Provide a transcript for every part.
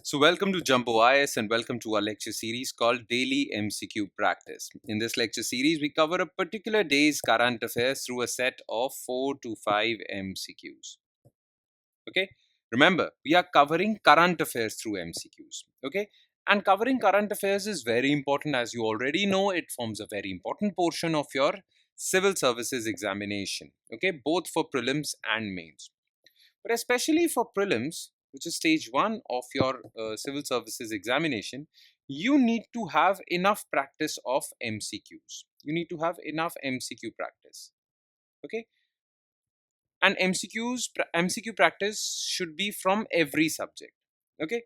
So, welcome to Jumbo IS and welcome to our lecture series called Daily MCQ Practice. In this lecture series, we cover a particular day's current affairs through a set of 4 to 5 MCQs. Okay, remember, we are covering current affairs through MCQs. Okay, and covering current affairs is very important. As you already know, it forms a very important portion of your civil services examination. Okay, both for prelims and mains. But especially for prelims, which is stage 1 of your civil services examination, you need to have enough practice of MCQs. You need to have enough MCQ practice. Okay? And MCQ practice should be from every subject. Okay?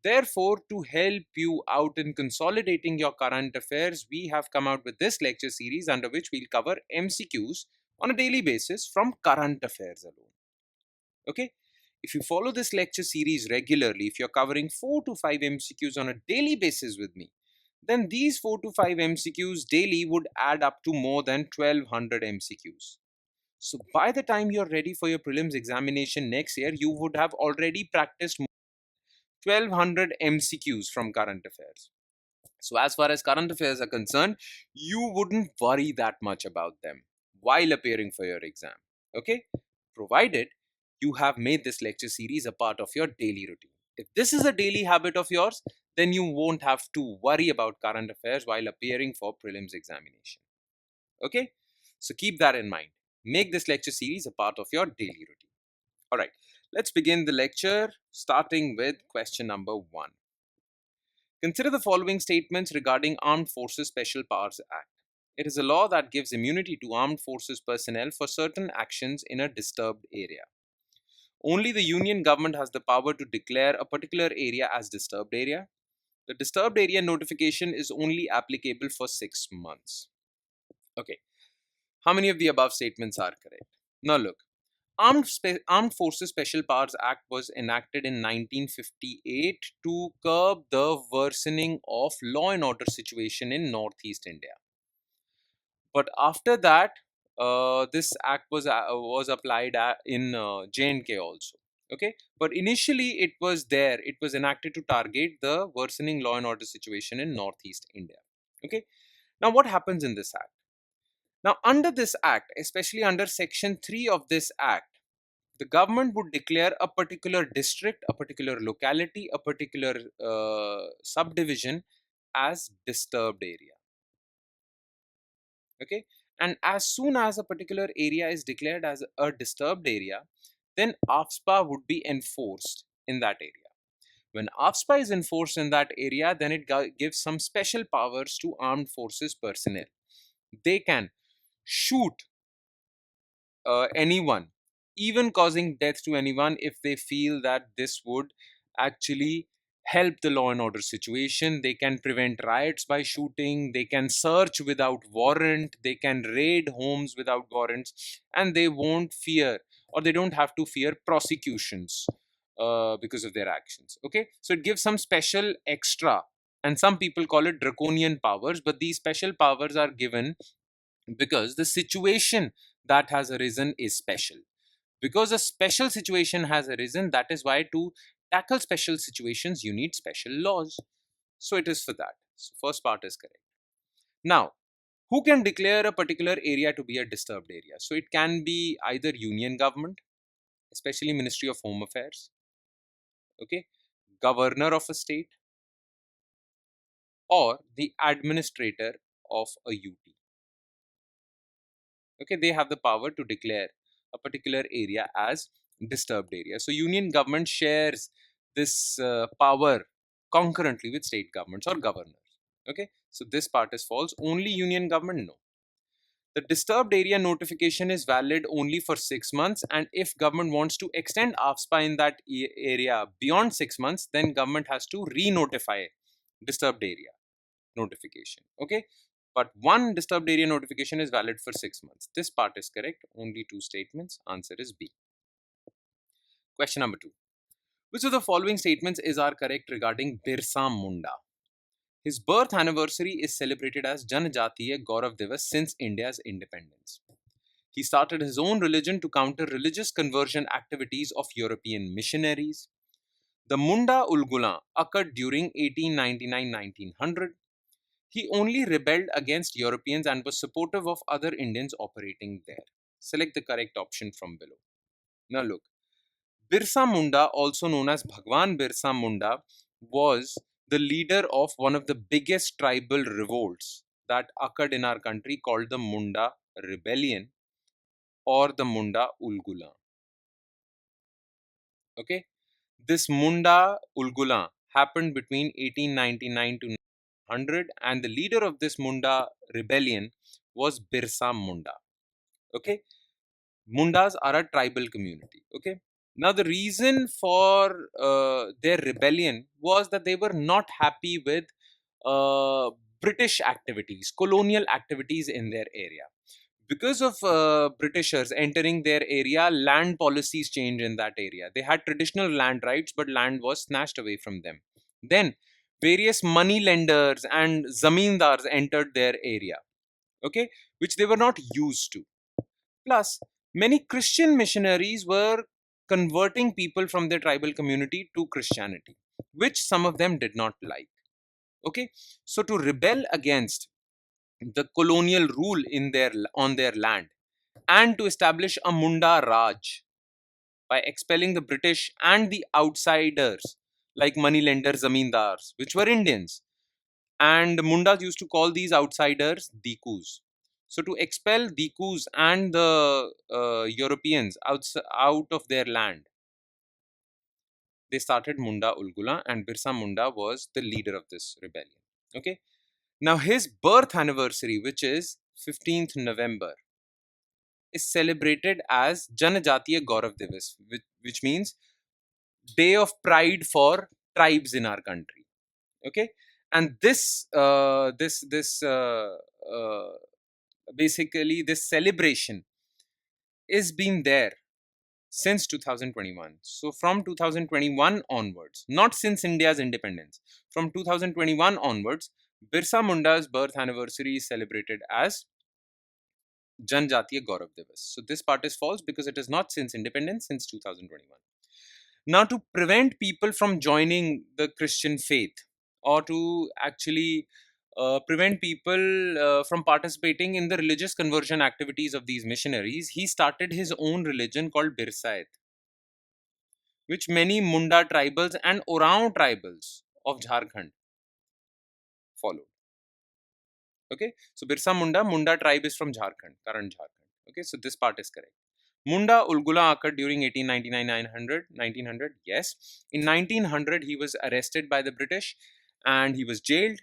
Therefore, to help you out in consolidating your current affairs, we have come out with this lecture series under which we'll cover MCQs on a daily basis from current affairs alone. Okay? If you follow this lecture series regularly, if you're covering 4 to 5 MCQs on a daily basis with me, then these 4 to 5 MCQs daily would add up to more than 1200 MCQs. So by the time you're ready for your prelims examination next year, you would have already practiced 1200 MCQs from current affairs. So as far as current affairs are concerned, you wouldn't worry that much about them while appearing for your exam. Okay? Provided you have made this lecture series a part of your daily routine. If this is a daily habit of yours, then you won't have to worry about current affairs while appearing for prelims examination. Okay? So keep that in mind. Make this lecture series a part of your daily routine. Alright, let's begin the lecture starting with question number 1. Consider the following statements regarding Armed Forces Special Powers Act. It is a law that gives immunity to armed forces personnel for certain actions in a disturbed area. Only the union government has the power to declare a particular area as disturbed area. The disturbed area notification is only applicable for 6 months. Okay, how many of the above statements are correct? Now look, Armed Forces Special Powers Act was enacted in 1958 to curb the worsening of law and order situation in Northeast India. But after that, this act was applied in J&K also. Okay, but initially it was there. It was enacted to target the worsening law and order situation in Northeast India. Okay, now what happens in this act? Now, under this act, especially under Section 3 of this act, the government would declare a particular district, a particular locality, a particular subdivision as disturbed area. Okay, and as soon as a particular area is declared as a disturbed area, then AFSPA would be enforced in that area. When AFSPA is enforced in that area, then it gives some special powers to armed forces personnel. They can shoot anyone, even causing death to anyone, if they feel that this would actually help the law and order situation. They can prevent riots by shooting, they can search without warrant, they can raid homes without warrants, and they won't fear, or they don't have to fear prosecutions because of their actions. Okay, so it gives some special extra, and some people call it draconian powers, but these special powers are given because the situation that has arisen is special. Because a special situation has arisen, that is why to tackle special situations you need special laws. So it is for that. So first part is correct. Now, who can declare a particular area to be a disturbed area? So it can be either union government, especially Ministry of Home Affairs, okay, governor of a state, or the administrator of a UT. Okay, they have the power to declare a particular area as disturbed area. So union government shares this power concurrently with state governments or governors. Okay, so this part is false. Only union government, no. The disturbed area notification is valid only for 6 months, and if government wants to extend AFSPA in that area beyond 6 months, then government has to re-notify disturbed area notification. Okay, but one disturbed area notification is valid for 6 months. This part is correct. Only two statements. Answer is B. Question number 2. Which of the following statements is are correct regarding Birsa Munda? His birth anniversary is celebrated as Janajatiya Gaurav Divas since India's independence. He started his own religion to counter religious conversion activities of European missionaries. The Munda Ulgulan occurred during 1899-1900. He only rebelled against Europeans and was supportive of other Indians operating there. Select the correct option from below. Now look, Birsa Munda, also known as Bhagwan Birsa Munda, was the leader of one of the biggest tribal revolts that occurred in our country called the Munda Rebellion or the Munda Ulgulan. Okay, this Munda Ulgulan happened between 1899 to 100, and the leader of this Munda rebellion was Birsa Munda. Okay, Mundas are a tribal community. Okay, now the reason for their rebellion was that they were not happy with uh, British activities, colonial activities in their area. Because of Britishers entering their area, land policies changed in that area. They had traditional land rights, but land was snatched away from them. Then various money lenders and zamindars entered their area, okay, which they were not used to. Plus, many Christian missionaries were converting people from their tribal community to Christianity, which some of them did not like. Okay, so to rebel against the colonial rule in their on their land and to establish a Munda Raj by expelling the British and the outsiders like moneylenders, zamindars, which were Indians. And Mundas used to call these outsiders Dikus. So to expel Dikus and the Europeans out of their land, they started Munda Ulgula, and Birsa Munda was the leader of this rebellion. Okay. Now his birth anniversary, which is 15th November, is celebrated as Janajatiya Gaurav Divas, which means Day of Pride for tribes in our country. Okay, and uh, basically this celebration is been there since 2021. So from 2021 onwards, not since India's independence, from 2021 onwards, Birsa Munda's birth anniversary is celebrated as Janjatiya Gaurav Divas. So this part is false because it is not since independence, since 2021. Now, to prevent people from joining the Christian faith or to actually prevent people from participating in the religious conversion activities of these missionaries, he started his own religion called Birsait, which many Munda tribals and Oraon tribals of Jharkhand followed. Okay, so Birsa Munda, Munda tribe is from Jharkhand, current Jharkhand. Okay, so this part is correct. Munda Ulgula occurred during 1899 900, 1900. Yes. In 1900, he was arrested by the British and he was jailed.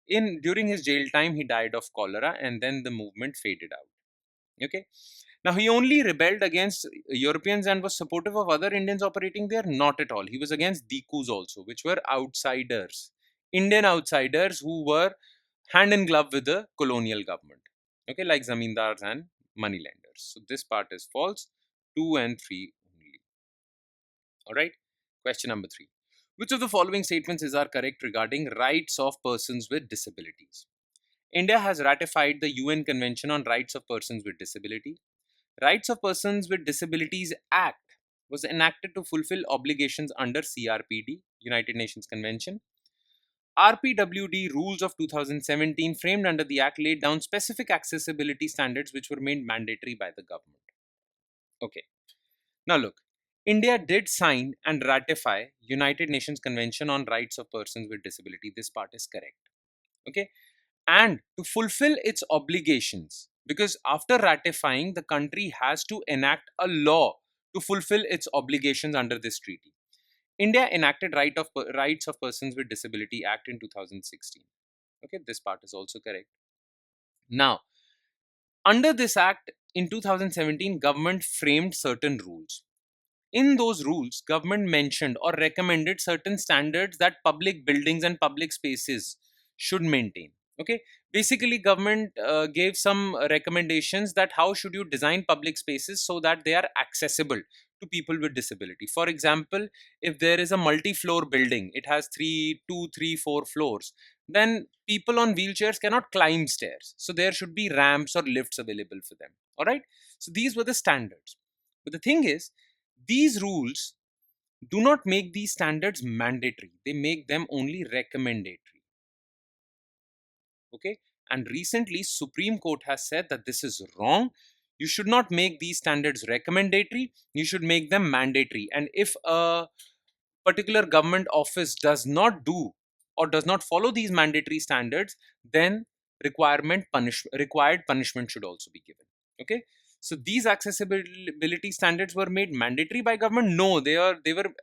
During his jail time, he died of cholera and then the movement faded out. Okay. Now, he only rebelled against Europeans and was supportive of other Indians operating there? Not at all. He was against Dikus also, which were outsiders, Indian outsiders who were hand in glove with the colonial government. Okay, like zamindars and moneylenders. So this part is false. 2 and 3 only. All right. Question number 3. Which of the following statements is are correct regarding rights of persons with disabilities? India has ratified the UN Convention on Rights of Persons with Disability. Rights of Persons with Disabilities Act was enacted to fulfill obligations under CRPD, United Nations Convention. RPWD rules of 2017 framed under the Act laid down specific accessibility standards which were made mandatory by the government. Okay. Now look, India did sign and ratify United Nations Convention on Rights of Persons with Disability. This part is correct. Okay. And to fulfill its obligations, because after ratifying, the country has to enact a law to fulfill its obligations under this treaty. India enacted Rights of Persons with Disability Act in 2016. Okay, this part is also correct. Now, under this act in 2017, government framed certain rules. In those rules, government mentioned or recommended certain standards that public buildings and public spaces should maintain. Okay, basically government gave some recommendations that how should you design public spaces so that they are accessible to people with disability. For example, if there is a multi-floor building, it has 4 floors, then people on wheelchairs cannot climb stairs, so there should be ramps or lifts available for them. All right, so these were the standards. But the thing is, these rules do not make these standards mandatory. They make them only recommendatory. Okay, and recently Supreme Court has said that this is wrong. You should not make these standards recommendatory, you should make them mandatory. And if a particular government office does not do or does not follow these mandatory standards, then required punishment should also be given. Okay, so these accessibility standards were made mandatory by government? No, they were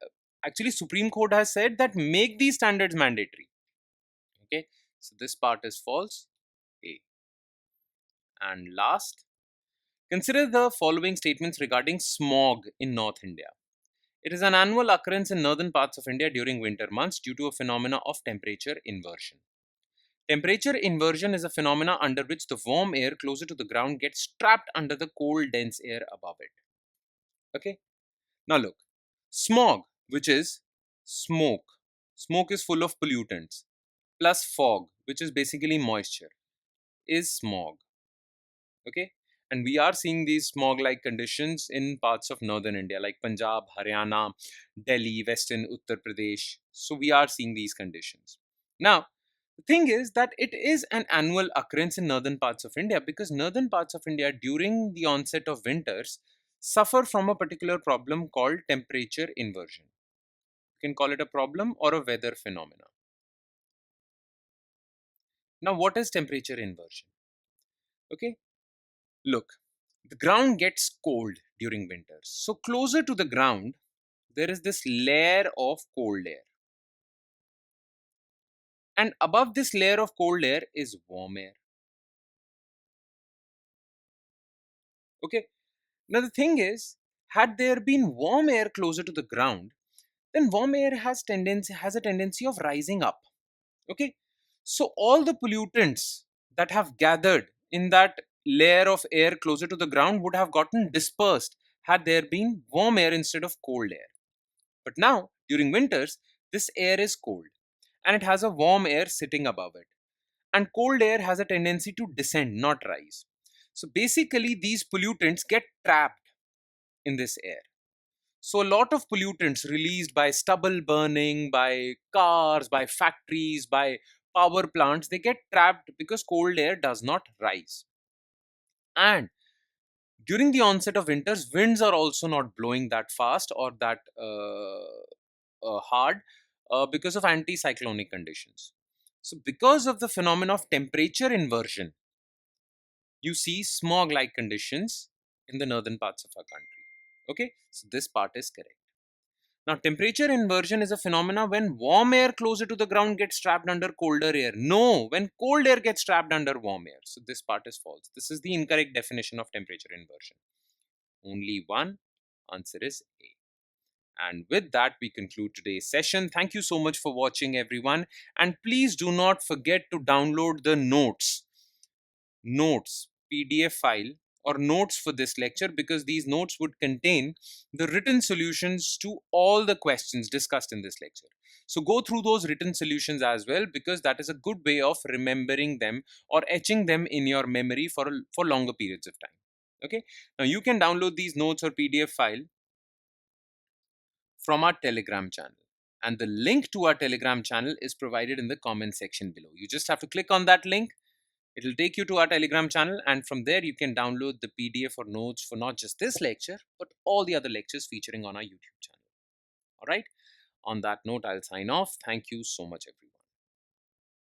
actually, Supreme Court has said that make these standards mandatory. Okay, so this part is false. A. And last, consider the following statements regarding smog in North India. It is an annual occurrence in northern parts of India during winter months due to a phenomena of temperature inversion. Temperature inversion is a phenomena under which the warm air closer to the ground gets trapped under the cold, dense air above it. Okay, now look, smog, which is smoke. Smoke is full of pollutants, plus fog, which is basically moisture, is smog. Okay, and we are seeing these smog like conditions in parts of northern India like Punjab, Haryana, Delhi, western Uttar Pradesh. So we are seeing these conditions. Now the thing is that it is an annual occurrence in northern parts of India because northern parts of India during the onset of winters suffer from a particular problem called temperature inversion. You can call it a problem or a weather phenomena. Now what is temperature inversion? Okay, look, the ground gets cold during winters. So, closer to the ground, there is this layer of cold air. And above this layer of cold air is warm air. Okay. Now, the thing is, had there been warm air closer to the ground, then warm air has a tendency of rising up. Okay. So, all the pollutants that have gathered in that layer of air closer to the ground would have gotten dispersed had there been warm air instead of cold air. But now, during winters, this air is cold and it has a warm air sitting above it. And cold air has a tendency to descend, not rise. So basically, these pollutants get trapped in this air. So a lot of pollutants released by stubble burning, by cars, by factories, by power plants, they get trapped because cold air does not rise. And during the onset of winters, winds are also not blowing that fast or that hard because of anticyclonic conditions. So, because of the phenomenon of temperature inversion, you see smog like conditions in the northern parts of our country. Okay, so this part is correct. Now, temperature inversion is a phenomena when warm air closer to the ground gets trapped under colder air. No, when cold air gets trapped under warm air. So, this part is false. This is the incorrect definition of temperature inversion. Only one answer is A. And with that, we conclude today's session. Thank you so much for watching, everyone. And please do not forget to download the notes, PDF file or notes for this lecture, because these notes would contain the written solutions to all the questions discussed in this lecture. So go through those written solutions as well, because that is a good way of remembering them or etching them in your memory for longer periods of time. Okay. Now you can download these notes or PDF file from our Telegram channel. And the link to our Telegram channel is provided in the comment section below. You just have to click on that link. It will take you to our Telegram channel, and from there you can download the PDF or notes for not just this lecture, but all the other lectures featuring on our YouTube channel. All right. On that note, I'll sign off. Thank you so much, everyone.